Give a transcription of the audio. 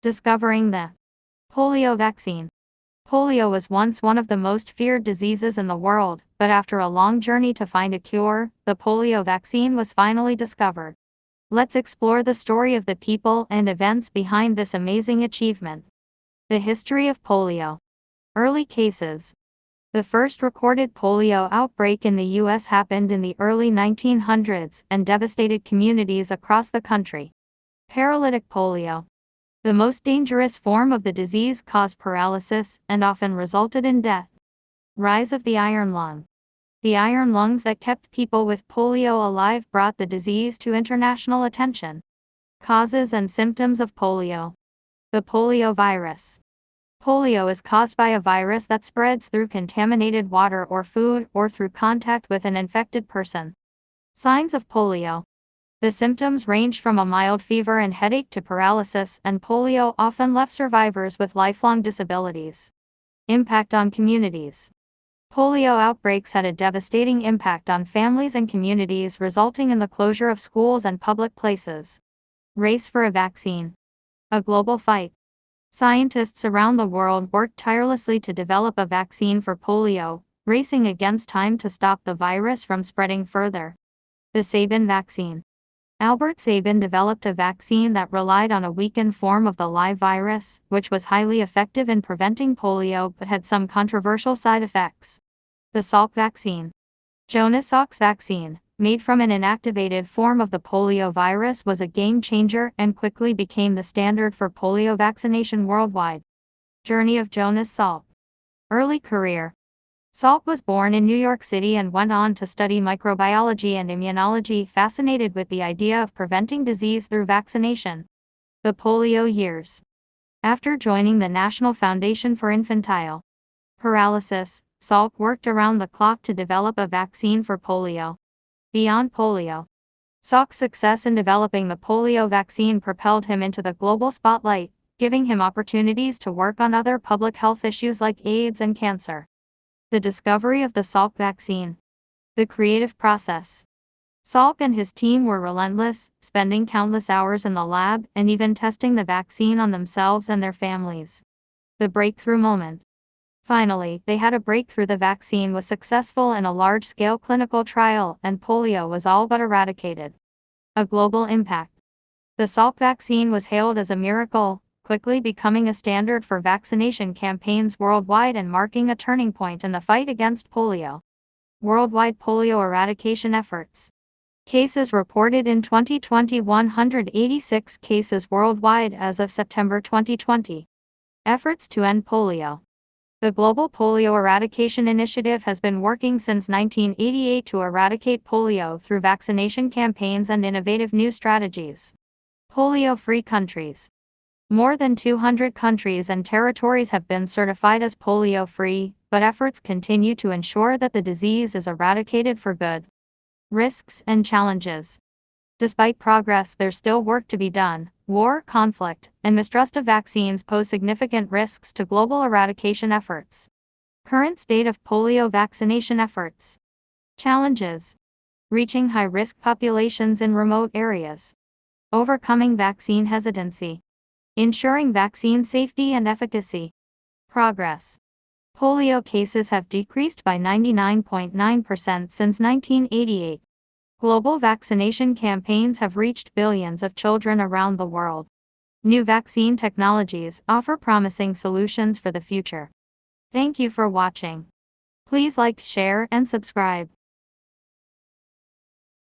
Discovering the polio vaccine. Polio was once one of the most feared diseases in the world, but after a long journey to find a cure, the polio vaccine was finally discovered. Let's explore the story of the people and events behind this amazing achievement. The history of polio. Early cases. The first recorded polio outbreak in the U.S. happened in the early 1900s and devastated communities across the country. Paralytic polio. The most dangerous form of the disease caused paralysis and often resulted in death. Rise of the iron lung. The iron lungs that kept people with polio alive brought the disease to international attention. Causes and symptoms of polio. The poliovirus. Polio is caused by a virus that spreads through contaminated water or food or through contact with an infected person. Signs of polio. The symptoms range from a mild fever and headache to paralysis, and polio often left survivors with lifelong disabilities. Impact on communities. Polio outbreaks had a devastating impact on families and communities, resulting in the closure of schools and public places. Race for a vaccine. A global fight. Scientists around the world worked tirelessly to develop a vaccine for polio, racing against time to stop the virus from spreading further. The Sabin vaccine. Albert Sabin developed a vaccine that relied on a weakened form of the live virus, which was highly effective in preventing polio but had some controversial side effects. The Salk vaccine. Jonas Salk's vaccine, made from an inactivated form of the polio virus, was a game changer and quickly became the standard for polio vaccination worldwide. Journey of Jonas Salk. Early career. Salk was born in New York City and went on to study microbiology and immunology, fascinated with the idea of preventing disease through vaccination. The polio years. After joining the National Foundation for Infantile Paralysis, Salk worked around the clock to develop a vaccine for polio. Beyond polio. Salk's success in developing the polio vaccine propelled him into the global spotlight, giving him opportunities to work on other public health issues like AIDS and cancer. The discovery of the Salk vaccine. The creative process. Salk and his team were relentless, spending countless hours in the lab and even testing the vaccine on themselves and their families. The breakthrough moment. Finally, they had a breakthrough. The vaccine was successful in a large-scale clinical trial, and polio was all but eradicated. A global impact. The Salk vaccine was hailed as a miracle, quickly becoming a standard for vaccination campaigns worldwide and marking a turning point in the fight against polio. Worldwide polio eradication efforts. Cases reported in 2020: 186 cases worldwide as of September 2020. Efforts to end polio. The Global Polio Eradication Initiative has been working since 1988 to eradicate polio through vaccination campaigns and innovative new strategies. Polio-free countries. More than 200 countries and territories have been certified as polio-free, but efforts continue to ensure that the disease is eradicated for good. Risks and challenges. Despite progress, there's still work to be done. War, conflict, and mistrust of vaccines pose significant risks to global eradication efforts. Current state of polio vaccination efforts. Challenges. Reaching high-risk populations in remote areas. Overcoming vaccine hesitancy. Ensuring vaccine safety and efficacy. Progress. Polio cases have decreased by 99.9% since 1988. Global vaccination campaigns have reached billions of children around the world. New vaccine technologies offer promising solutions for the future. Thank you for watching. Please like, share, and subscribe.